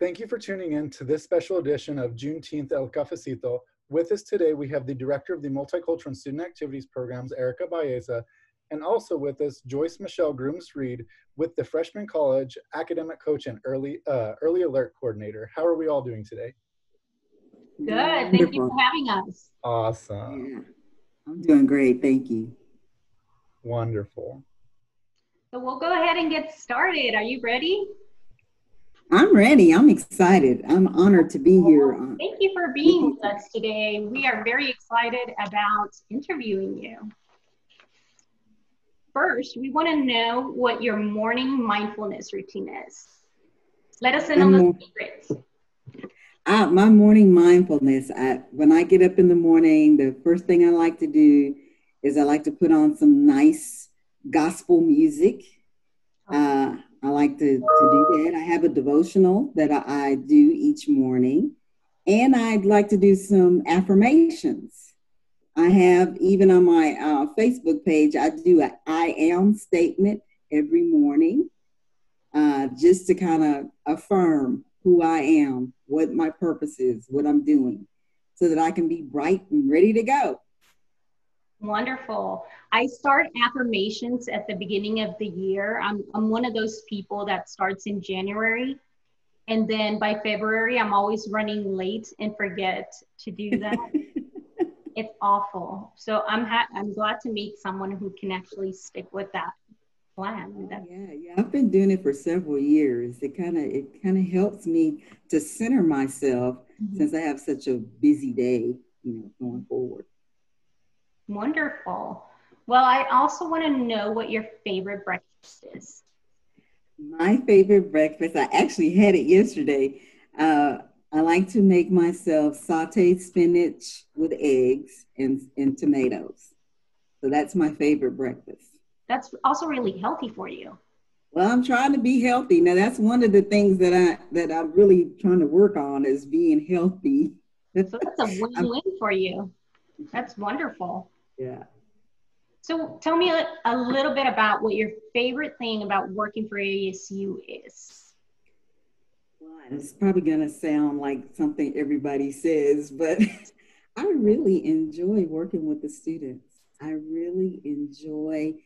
Thank you for tuning in to this special edition of Juneteenth El Cafecito. With us today, we have the Director of the Multicultural and Student Activities Programs, Erica Baeza, and also with us, Joyce Michelle Grooms-Reed with the Freshman College Academic Coach and Early Alert Coordinator. How are we all doing today? Good. Thank you for having us. Awesome. Yeah, I'm doing great. Thank you. Wonderful. So we'll go ahead and get started. Are you ready? I'm ready. I'm excited. I'm honored to be here. Thank you for being with us today. We are very excited about interviewing you. First, we want to know what your morning mindfulness routine is. Let us in on the secrets. My morning mindfulness, when I get up in the morning, the first thing I like to do is I like to put on some nice gospel music. I like to do that. I have a devotional that I do each morning, and I'd like to do some affirmations. I have, even on my Facebook page, I do an I am statement every morning, just to kind of affirm who I am, what my purpose is, what I'm doing, so that I can be bright and ready to go. Wonderful. I start affirmations at the beginning of the year. I'm one of those people that starts in January, and then by February, I'm always running late and forget to do that. It's awful. So I'm glad to meet someone who can actually stick with that plan. Yeah. I've been doing it for several years. It kind of helps me to center myself since I have such a busy day, going forward. Wonderful. Well, I also want to know what your favorite breakfast is. My favorite breakfast, I actually had it yesterday. I like to make myself sauteed spinach with eggs and tomatoes. So that's my favorite breakfast. That's also really healthy for you. Well, I'm trying to be healthy. Now, that's one of the things that I'm really trying to work on is being healthy. So that's a win-win for you. That's wonderful. Yeah. So tell me a little bit about what your favorite thing about working for ASU is. Well, it's probably going to sound like something everybody says, but I really enjoy working with the students. I really enjoy,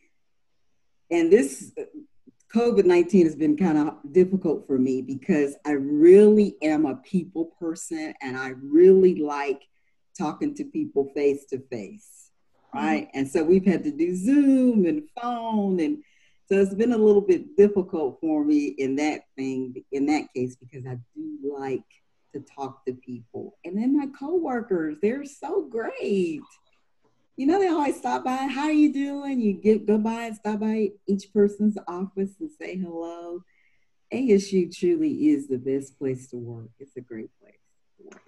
and this COVID-19 has been kind of difficult for me because I really am a people person and I really like talking to people face to face, right? And so we've had to do Zoom and phone, and so it's been a little bit difficult for me in that case, because I do like to talk to people. And then my coworkers, they're so great. They always stop by. How are you doing? You go by and stop by each person's office and say hello. ASU truly is the best place to work. It's a great place.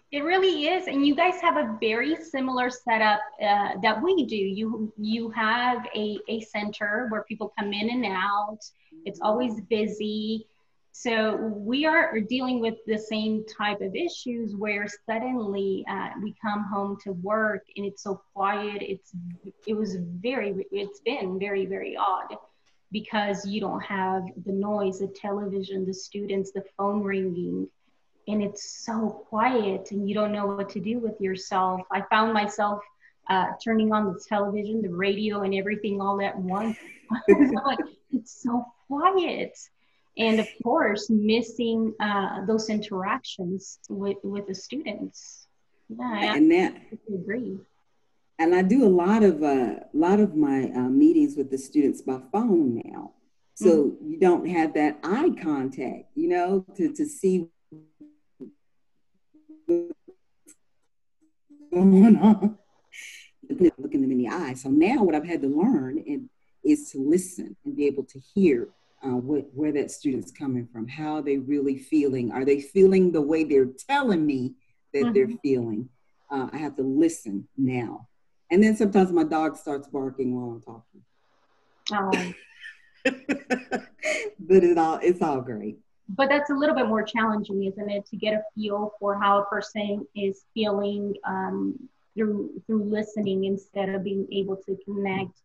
It really is, and you guys have a very similar setup that we do. You have a center where people come in and out. It's always busy. So we are dealing with the same type of issues where suddenly we come home to work and it's so quiet. It's been very, very odd because you don't have the noise, the television, the students, the phone ringing. And it's so quiet and you don't know what to do with yourself. I found myself turning on the television, the radio, and everything all at once. Like, it's so quiet. And of course, missing those interactions with the students. Yeah, I agree. And I do a lot of my meetings with the students by phone now. So you don't have that eye contact, to see going on, looking them in the eye. So now what I've had to learn is to listen and be able to hear where that student's coming from, how they really feeling. Are they feeling the way they're telling me that they're feeling? I have to listen now. And then sometimes my dog starts barking while I'm talking. Oh. But it's all great. But that's a little bit more challenging, isn't it, to get a feel for how a person is feeling through listening instead of being able to connect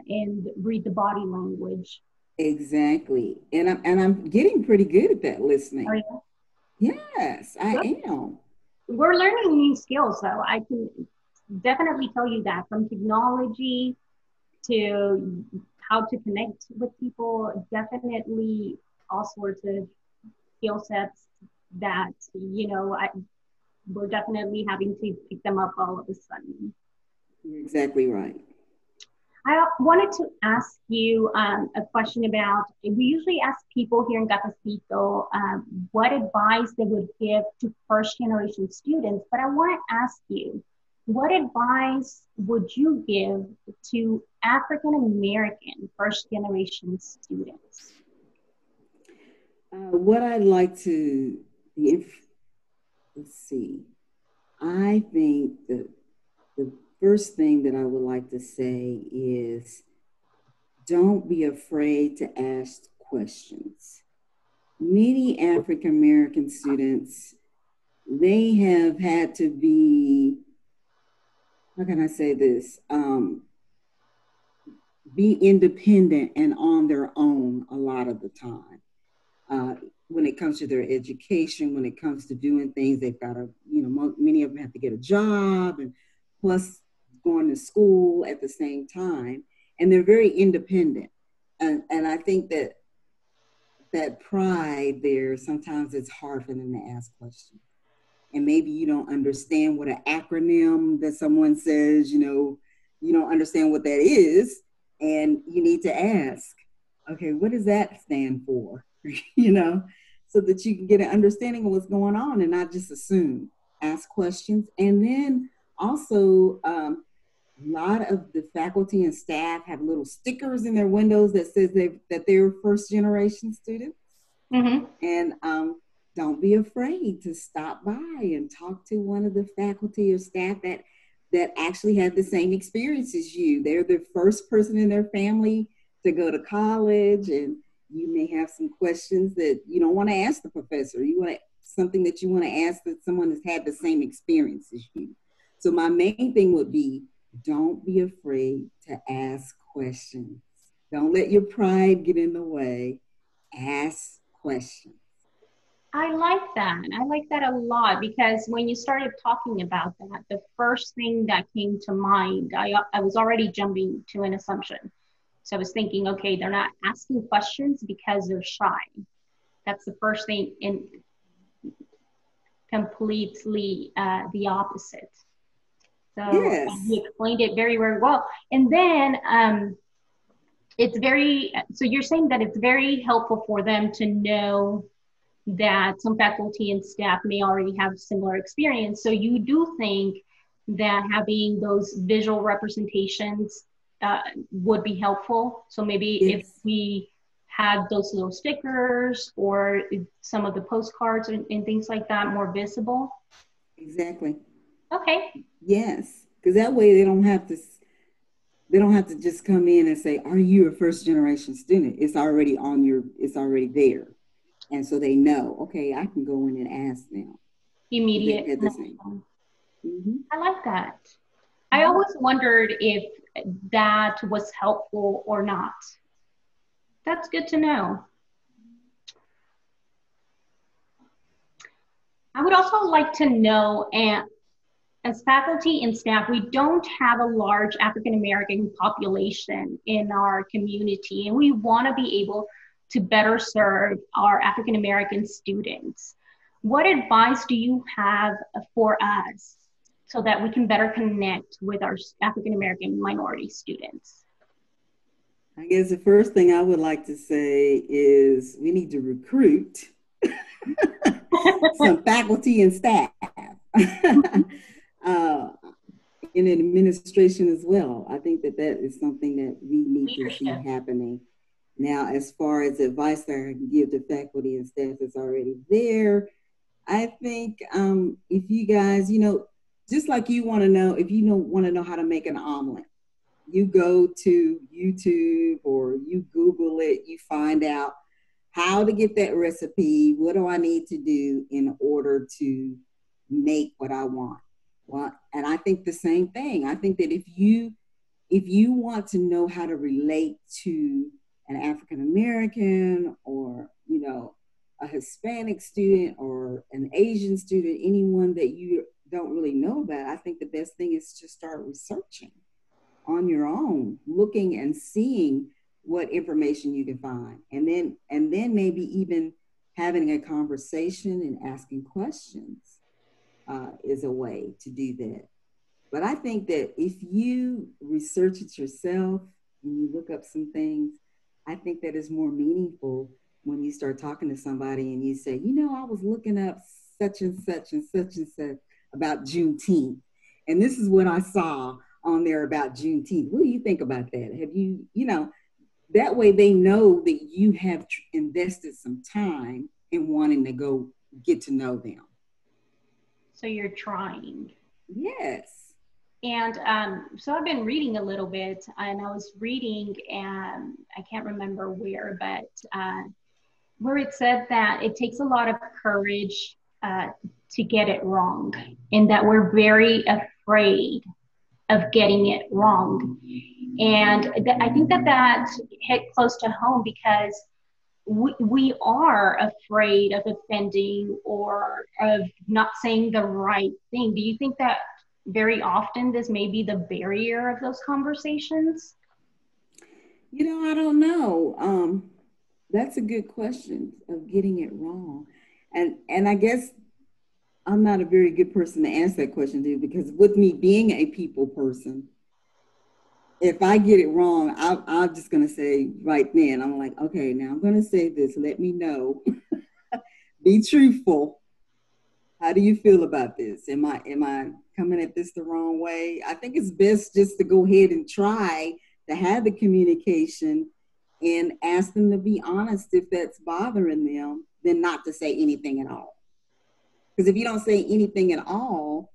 and read the body language. Exactly. And I'm getting pretty good at that listening. Oh, yeah. Yes, I am. We're learning new skills, though. I can definitely tell you that, from technology to how to connect with people, definitely all sorts of skill sets that, we're definitely having to pick them up all of a sudden. You're exactly right. I wanted to ask you a question about, we usually ask people here in Cafecito what advice they would give to first generation students, but I want to ask you, what advice would you give to African American first generation students? What I'd like to, let's see, I think the first thing that I would like to say is don't be afraid to ask questions. Many African American students, they have had to be, how can I say this? Be independent and on their own a lot of the time. When it comes to their education, when it comes to doing things, they've got to, many of them have to get a job and plus going to school at the same time. And they're very independent. And I think that pride there, sometimes it's hard for them to ask questions. And maybe you don't understand what an acronym that someone says, you don't understand what that is. And you need to ask, okay, what does that stand for? So that you can get an understanding of what's going on and not just assume. Ask questions. And then also, a lot of the faculty and staff have little stickers in their windows that says that they're first generation students. Mm-hmm. And don't be afraid to stop by and talk to one of the faculty or staff that actually had the same experience as you. They're the first person in their family to go to college, and you may have some questions that you don't want to ask the professor. You want something that you want to ask that someone has had the same experience as you. So my main thing would be, don't be afraid to ask questions. Don't let your pride get in the way. Ask questions. I like that. I like that a lot, because when you started talking about that, the first thing that came to mind, I was already jumping to an assumption. So I was thinking, okay, they're not asking questions because they're shy. That's the first thing, and completely the opposite. So Yes. you explained it very, very well. And then so you're saying that it's very helpful for them to know that some faculty and staff may already have similar experience. So you do think that having those visual representations would be helpful. So maybe Yes. if we had those little stickers or some of the postcards and things like that more visible. Exactly. Okay. Yes, because that way they don't have to just come in and say, "Are you a first generation student?" It's already there. And so they know, okay, I can go in and ask them. Immediate. Mm-hmm. I like that. I always wondered if that was helpful or not. That's good to know. I would also like to know, and as faculty and staff, we don't have a large African American population in our community, and we want to be able to better serve our African American students. What advice do you have for us so that we can better connect with our African American minority students? I guess the first thing I would like to say is we need to recruit some faculty and staff in administration as well. I think that is something that we need to see happening. Now, as far as advice that I can give to faculty and staff that's already there, I think if you guys, just like you want to know, if you want to know how to make an omelet, you go to YouTube or you Google it, you find out how to get that recipe. What do I need to do in order to make what I want? Well, and I think the same thing. I think that if you want to know how to relate to an African American or, a Hispanic student or an Asian student, anyone that you don't really know about, I think the best thing is to start researching on your own, looking and seeing what information you can find. And then maybe even having a conversation and asking questions is a way to do that. But I think that if you research it yourself and you look up some things, I think that is more meaningful when you start talking to somebody and you say, you know, I was looking up such and such and such and such about Juneteenth. And this is what I saw on there about Juneteenth. What do you think about that? Have you, you know, that way they know that you have invested some time in wanting to go get to know them. So you're trying. Yes. And so I've been reading a little bit, and I was reading, and I can't remember where, but where it said that it takes a lot of courage to get it wrong, and that we're very afraid of getting it wrong. And I think that hit close to home because we are afraid of offending or of not saying the right thing. Do you think that very often this may be the barrier of those conversations? You know, I don't know. That's a good question of getting it wrong. And I guess I'm not a very good person to answer that question, dude, because with me being a people person, if I get it wrong, I'm just going to say right then, I'm like, okay, now I'm going to say this. Let me know. Be truthful. How do you feel about this? Am I coming at this the wrong way? I think it's best just to go ahead and try to have the communication and ask them to be honest if that's bothering them, then not to say anything at all. Because if you don't say anything at all,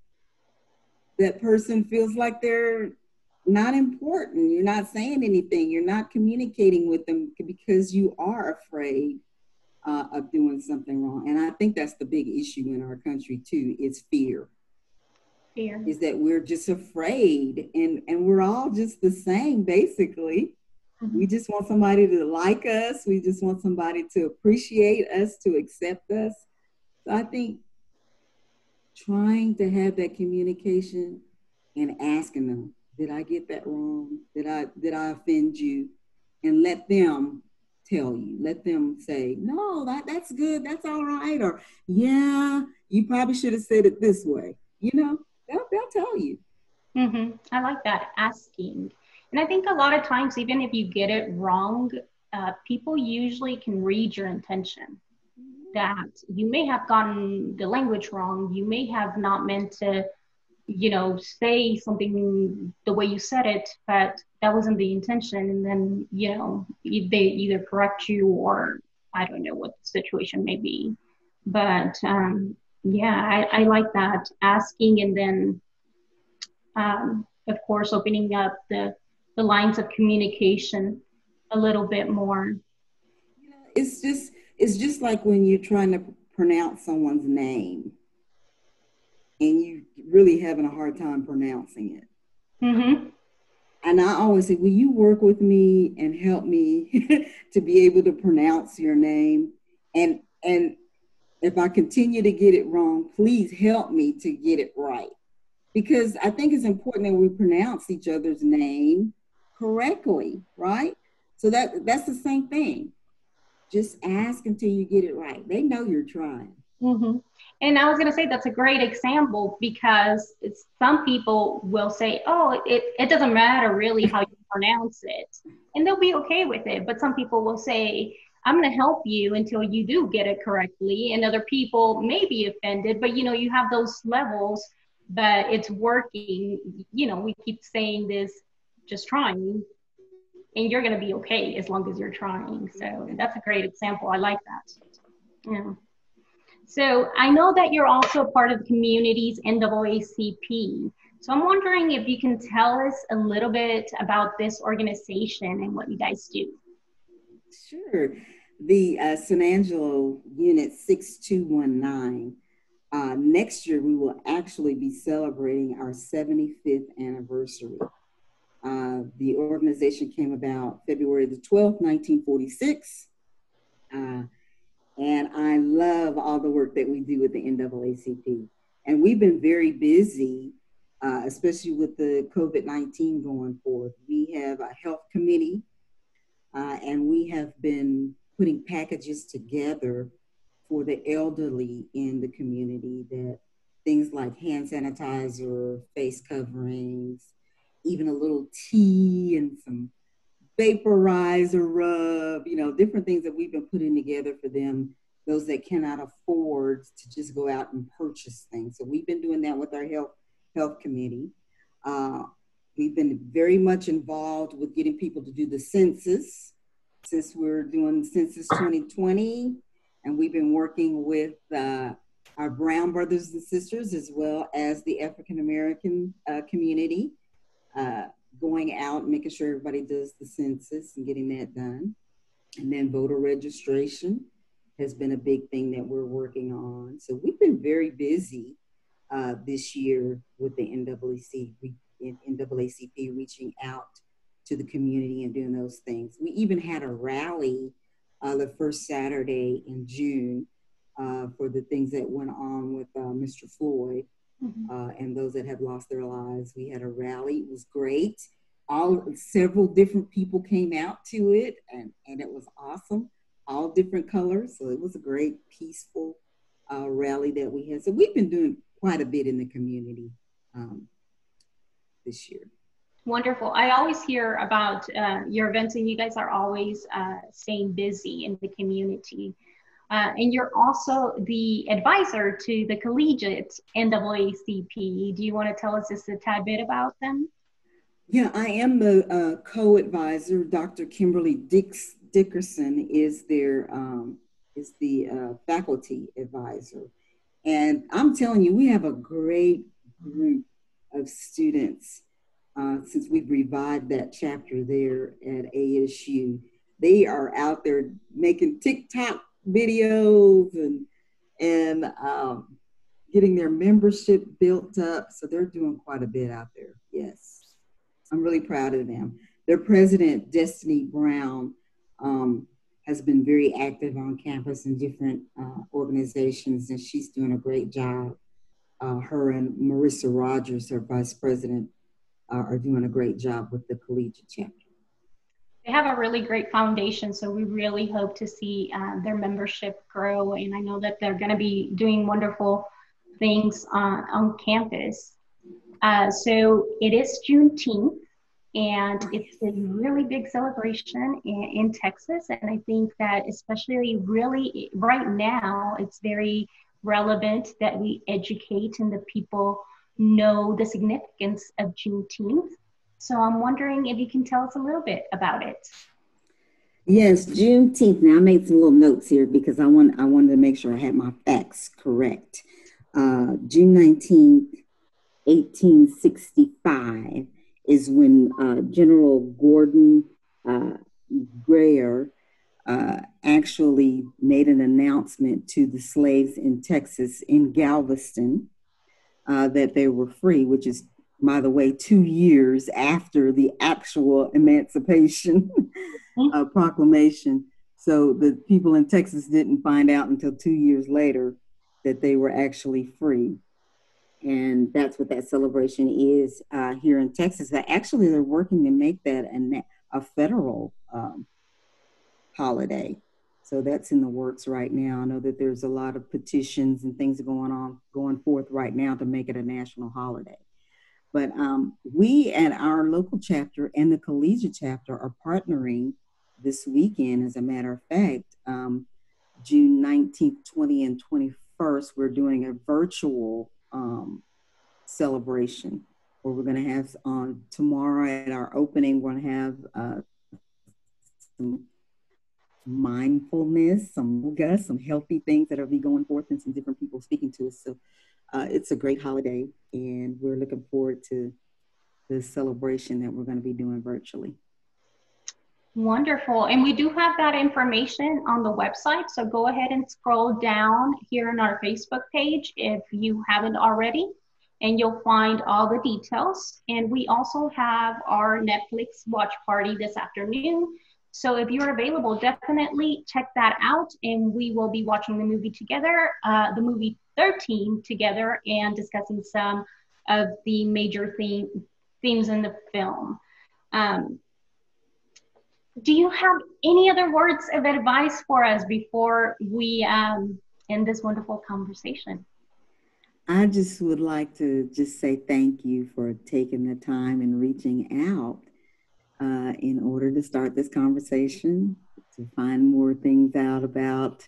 that person feels like they're not important. You're not saying anything. You're not communicating with them because you are afraid of doing something wrong. And I think that's the big issue in our country too, is fear. Fear. Is that we're just afraid, and we're all just the same, basically. Mm-hmm. We just want somebody to like us. We just want somebody to appreciate us, to accept us. So I think trying to have that communication and asking them, did I get that wrong? Did I offend you? And let them tell you, let them say, no, that's good, that's all right. Or, yeah, you probably should have said it this way. You know, they'll tell you. Mm-hmm. I like that, asking. And I think a lot of times, even if you get it wrong, people usually can read your intention. That you may have gotten the language wrong. You may have not meant to, you know, say something the way you said it, but that wasn't the intention. And then, you know, they either correct you or I don't know what the situation may be. But yeah, I like that, asking, and then, of course, opening up the lines of communication a little bit more. It's just like when you're trying to pronounce someone's name and you really having a hard time pronouncing it. Mm-hmm. And I always say, will you work with me and help me to be able to pronounce your name? And if I continue to get it wrong, please help me to get it right. Because I think it's important that we pronounce each other's name correctly, right? So that's the same thing. Just ask until you get it right. They know you're trying. Mm-hmm. And I was going to say that's a great example, because some people will say, oh, it doesn't matter really how you pronounce it. And they'll be okay with it. But some people will say, I'm going to help you until you do get it correctly. And other people may be offended, but you know, you have those levels, but it's working. You know, we keep saying this, just trying. And you're going to be okay as long as you're trying. So that's a great example. I like that. Yeah. So I know that you're also a part of the community's NAACP. So I'm wondering if you can tell us a little bit about this organization and what you guys do. Sure. The San Angelo Unit 6219. Next year, we will actually be celebrating our 75th anniversary. The organization came about February the 12th, 1946. And I love all the work that we do with the NAACP. And we've been very busy, especially with the COVID-19 going forth. We have a health committee, and we have been putting packages together for the elderly in the community, that things like hand sanitizer, face coverings, even a little tea and some vaporizer rub, you know, different things that we've been putting together for them, those that cannot afford to just go out and purchase things. So we've been doing that with our health committee. We've been very much involved with getting people to do the census, since we're doing Census 2020, and we've been working with our Brown brothers and sisters, as well as the African American community, going out and making sure everybody does the census and getting that done. And then voter registration has been a big thing that we're working on. So we've been very busy this year with the NAACP, reaching out to the community and doing those things. We even had a rally the first Saturday in June for the things that went on with Mr. Floyd. And those that have lost their lives. We had a rally. It was great. Several different people came out to it, and it was awesome. All different colors. So it was a great, peaceful rally that we had. So we've been doing quite a bit in the community this year. Wonderful. I always hear about your events, and you guys are always staying busy in the community. And you're also the advisor to the collegiate NAACP. Do you want to tell us just a tad bit about them? Yeah, I am the co-advisor. Dr. Kimberly Dickerson is the faculty advisor. And I'm telling you, we have a great group of students since we've revived that chapter there at ASU. They are out there making TikTok videos and getting their membership built up. So they're doing quite a bit out there. Yes, I'm really proud of them. Their president, Destiny Brown, has been very active on campus in different organizations, and she's doing a great job. Her and Marissa Rogers, her vice president, are doing a great job with the collegiate chapter. They have a really great foundation, so we really hope to see their membership grow. And I know that they're going to be doing wonderful things on campus. So it is Juneteenth, and it's a really big celebration in Texas. And I think that especially really right now, it's very relevant that we educate and that people know the significance of Juneteenth. So I'm wondering if you can tell us a little bit about it. Yes, Juneteenth. Now I made some little notes here because I wanted to make sure I had my facts correct. June 19th, 1865 is when General Gordon Grayer actually made an announcement to the slaves in Texas, in Galveston, that they were free, which is, by the way, 2 years after the actual Emancipation Proclamation. So the people in Texas didn't find out until 2 years later that they were actually free. And that's what that celebration is here in Texas. Actually, they're working to make that a federal holiday. So that's in the works right now. I know that there's a lot of petitions and things going forth right now to make it a national holiday. But we at our local chapter and the collegiate chapter are partnering this weekend. As a matter of fact, June 19th, 20th, and 21st, we're doing a virtual celebration where we're going to have tomorrow at our opening, we're going to have some mindfulness, some healthy things that will be going forth, and some different people speaking to us. So it's a great holiday, and we're looking forward to the celebration that we're going to be doing virtually. Wonderful. And we do have that information on the website. So go ahead and scroll down here on our Facebook page if you haven't already, and you'll find all the details. And we also have our Netflix watch party this afternoon. So if you're available, definitely check that out, and we will be watching the movie together, the movie 13 together, and discussing some of the major themes in the film. Do you have any other words of advice for us before we end this wonderful conversation? I just would like to just say thank you for taking the time and reaching out in order to start this conversation, to find more things out about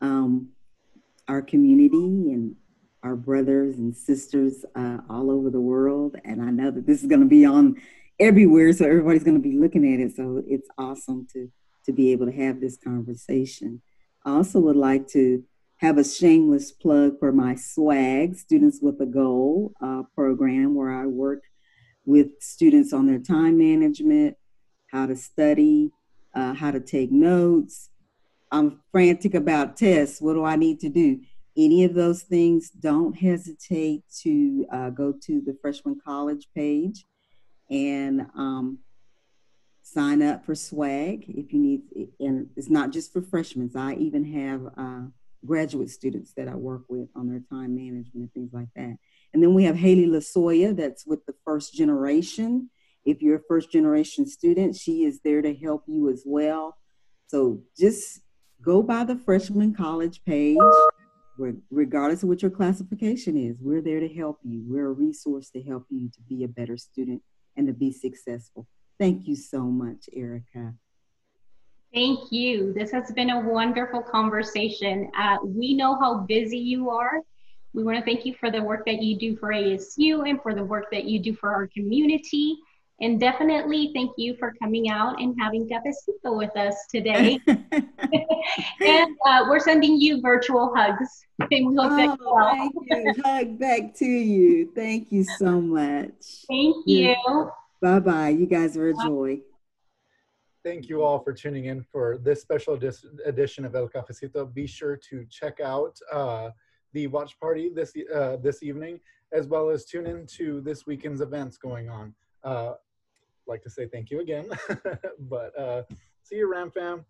our community and our brothers and sisters all over the world. And I know that this is going to be on everywhere, so everybody's going to be looking at it. So it's awesome to be able to have this conversation. I also would like to have a shameless plug for my SWAG, Students with a Goal program, where I work with students on their time management, how to study, how to take notes. I'm frantic about tests. What do I need to do? Any of those things, don't hesitate to go to the freshman college page and sign up for SWAG if you need. And it's not just for freshmen. I even have graduate students that I work with on their time management and things like that. And then we have Haley Lasoya, that's with the first generation. If you're a first generation student, she is there to help you as well. So just go by the freshman college page, regardless of what your classification is. We're there to help you. We're a resource to help you to be a better student and to be successful. Thank you so much, Erica. Thank you. This has been a wonderful conversation. We know how busy you are. We want to thank you for the work that you do for ASU and for the work that you do for our community. And definitely thank you for coming out and having Cafecito with us today. And we're sending you virtual hugs. And we hope that you well. Thank you. Hug back to you. Thank you so much. Thank you. Bye-bye. You guys are a joy. Thank you all for tuning in for this special edition of El Cafecito. Be sure to check out the watch party this evening, as well as tune in to this weekend's events going on. Like to say thank you again, but see you around, fam.